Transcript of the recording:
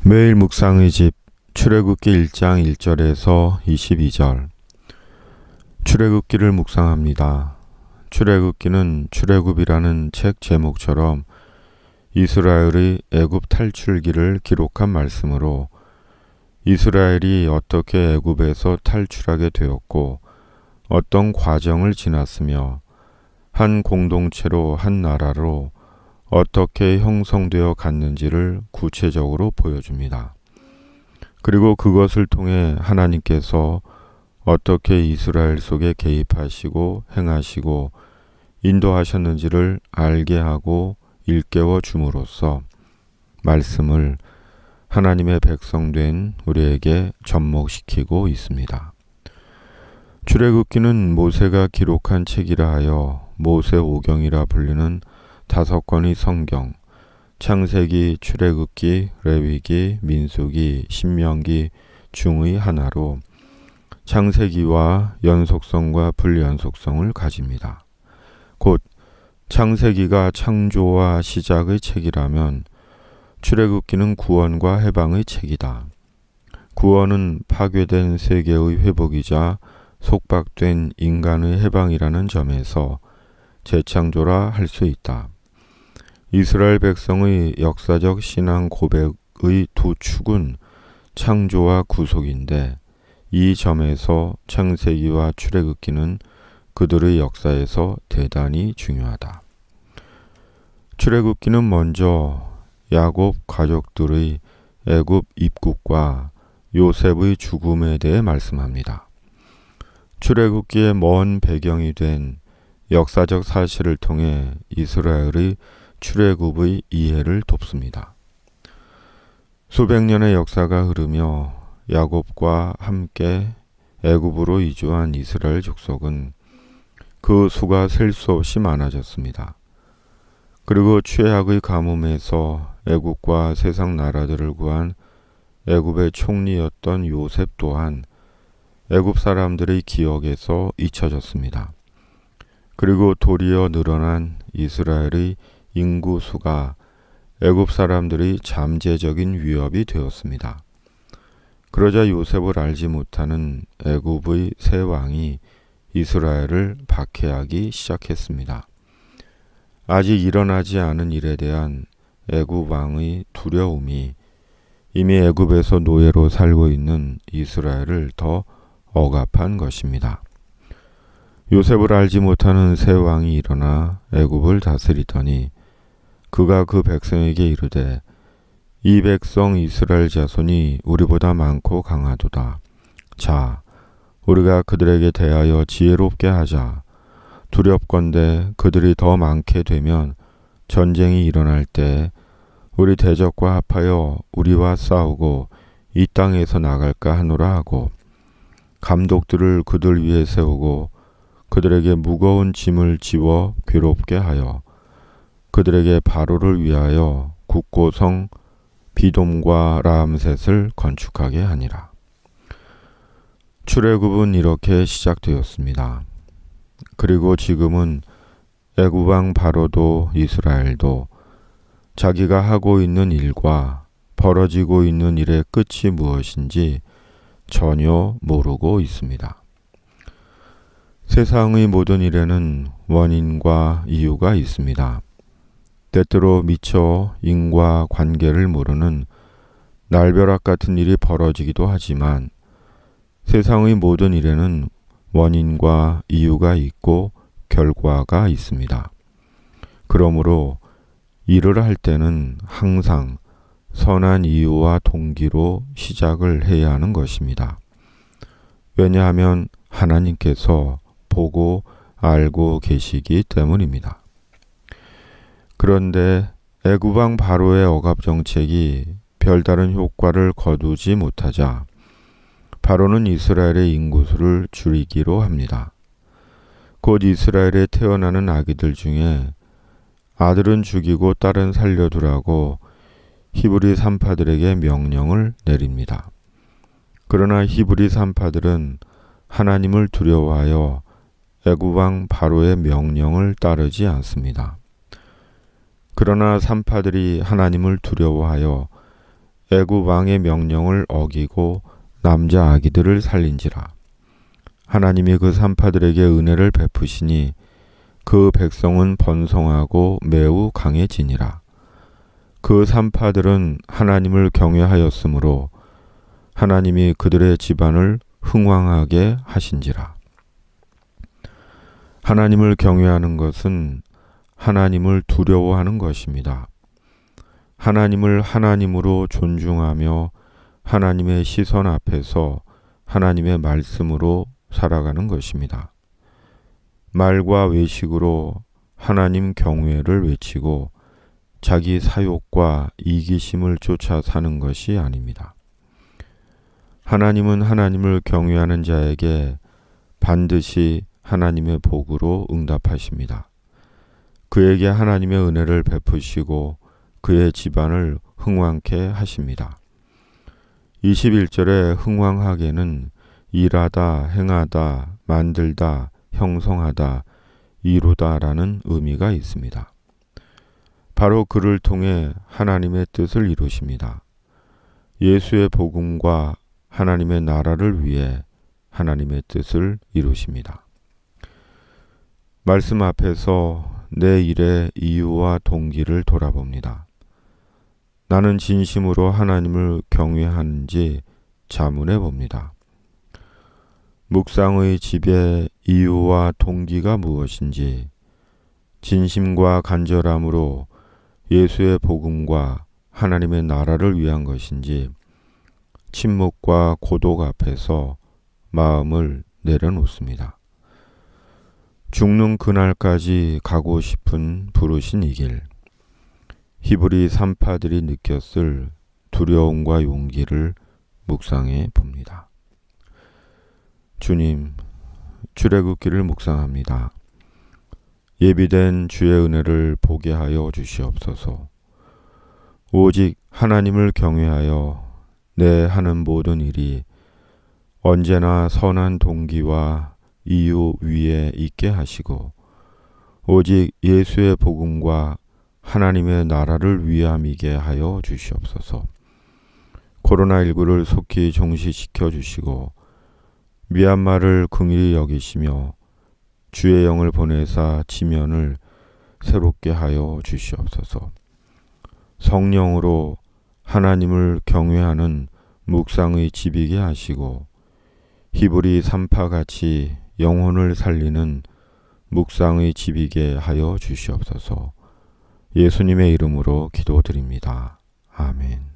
매일 묵상의 집 출애굽기 1장 1절에서 22절. 출애굽기를 묵상합니다. 출애굽기는 출애굽이라는 책 제목처럼 이스라엘의 애굽 탈출기를 기록한 말씀으로 이스라엘이 어떻게 애굽에서 탈출하게 되었고 어떤 과정을 지났으며 한 공동체로 한 나라로 어떻게 형성되어 갔는지를 구체적으로 보여줍니다. 그리고 그것을 통해 하나님께서 어떻게 이스라엘 속에 개입하시고 행하시고 인도하셨는지를 알게 하고 일깨워 줌으로써 말씀을 하나님의 백성된 우리에게 접목시키고 있습니다. 출애굽기는 모세가 기록한 책이라 하여 모세오경이라 불리는 5권의 성경, 창세기, 출애굽기, 레위기, 민수기, 신명기 중의 하나로 창세기와 연속성과 불연속성을 가집니다. 곧 창세기가 창조와 시작의 책이라면 출애굽기는 구원과 해방의 책이다. 구원은 파괴된 세계의 회복이자 속박된 인간의 해방이라는 점에서 재창조라 할 수 있다. 이스라엘 백성의 역사적 신앙 고백의 두 축은 창조와 구속인데 이 점에서 창세기와 출애굽기는 그들의 역사에서 대단히 중요하다. 출애굽기는 먼저 야곱 가족들의 애굽 입국과 요셉의 죽음에 대해 말씀합니다. 출애굽기의 먼 배경이 된 역사적 사실을 통해 이스라엘의 출애굽의 이해를 돕습니다. 수백 년의 역사가 흐르며 야곱과 함께 애굽으로 이주한 이스라엘 족속은 그 수가 셀 수 없이 많아졌습니다. 그리고 최악의 가뭄에서 애굽과 세상 나라들을 구한 애굽의 총리였던 요셉 또한 애굽 사람들의 기억에서 잊혀졌습니다. 그리고 도리어 늘어난 이스라엘의 인구수가 애굽 사람들의 잠재적인 위협이 되었습니다. 그러자 요셉을 알지 못하는 애굽의 새 왕이 이스라엘을 박해하기 시작했습니다. 아직 일어나지 않은 일에 대한 애굽 왕의 두려움이 이미 애굽에서 노예로 살고 있는 이스라엘을 더 억압한 것입니다. 요셉을 알지 못하는 새 왕이 일어나 애굽을 다스리더니 그가 그 백성에게 이르되 이 백성 이스라엘 자손이 우리보다 많고 강하도다. 자, 우리가 그들에게 대하여 지혜롭게 하자. 두렵건대 그들이 더 많게 되면 전쟁이 일어날 때 우리 대적과 합하여 우리와 싸우고 이 땅에서 나갈까 하노라 하고 감독들을 그들 위에 세우고 그들에게 무거운 짐을 지워 괴롭게 하여 그들에게 바로를 위하여 국고성 비돔과 라암셋을 건축하게 하니라. 출애굽은 이렇게 시작되었습니다. 그리고 지금은 애굽 왕 바로도 이스라엘도 자기가 하고 있는 일과 벌어지고 있는 일의 끝이 무엇인지 전혀 모르고 있습니다. 세상의 모든 일에는 원인과 이유가 있습니다. 때때로 미처 인과 관계를 모르는 날벼락 같은 일이 벌어지기도 하지만 세상의 모든 일에는 원인과 이유가 있고 결과가 있습니다. 그러므로 일을 할 때는 항상 선한 이유와 동기로 시작을 해야 하는 것입니다. 왜냐하면 하나님께서 보고 알고 계시기 때문입니다. 그런데 애굽 왕 바로의 억압 정책이 별다른 효과를 거두지 못하자 바로는 이스라엘의 인구수를 줄이기로 합니다. 곧 이스라엘에 태어나는 아기들 중에 아들은 죽이고 딸은 살려두라고 히브리 산파들에게 명령을 내립니다. 그러나 히브리 산파들은 하나님을 두려워하여 애굽 왕 바로의 명령을 따르지 않습니다. 그러나 산파들이 하나님을 두려워하여 애굽 왕의 명령을 어기고 남자 아기들을 살린지라. 하나님이 그 산파들에게 은혜를 베푸시니 그 백성은 번성하고 매우 강해지니라. 그 산파들은 하나님을 경외하였으므로 하나님이 그들의 집안을 흥왕하게 하신지라. 하나님을 경외하는 것은 하나님을 두려워하는 것입니다. 하나님을 하나님으로 존중하며 하나님의 시선 앞에서 하나님의 말씀으로 살아가는 것입니다. 말과 외식으로 하나님 경외를 외치고 자기 사욕과 이기심을 쫓아 사는 것이 아닙니다. 하나님은 하나님을 경외하는 자에게 반드시 하나님의 복으로 응답하십니다. 그에게 하나님의 은혜를 베푸시고 그의 집안을 흥왕케 하십니다. 21절의 흥왕하게는 일하다, 행하다, 만들다, 형성하다, 이루다라는 의미가 있습니다. 바로 그를 통해 하나님의 뜻을 이루십니다. 예수의 복음과 하나님의 나라를 위해 하나님의 뜻을 이루십니다. 말씀 앞에서 내 일의 이유와 동기를 돌아봅니다. 나는 진심으로 하나님을 경외하는지 자문해 봅니다. 묵상의 집의 이유와 동기가 무엇인지, 진심과 간절함으로 예수의 복음과 하나님의 나라를 위한 것인지 침묵과 고독 앞에서 마음을 내려놓습니다. 죽는 그날까지 가고 싶은 부르신 이 길, 히브리 산파들이 느꼈을 두려움과 용기를 묵상해 봅니다. 주님, 출애굽기를 묵상합니다. 예비된 주의 은혜를 보게 하여 주시옵소서. 오직 하나님을 경외하여 내 하는 모든 일이 언제나 선한 동기와 이유 위에 있게 하시고 오직 예수의 복음과 하나님의 나라를 위함이게 하여 주시옵소서. 코로나19를 속히 종식시켜 주시고 미얀마를 긍휼히 여기시며 주의 영을 보내사 지면을 새롭게 하여 주시옵소서. 성령으로 하나님을 경외하는 묵상의 집이게 하시고 히브리 산파같이 영혼을 살리는 묵상의 집이게 하여 주시옵소서. 예수님의 이름으로 기도드립니다. 아멘.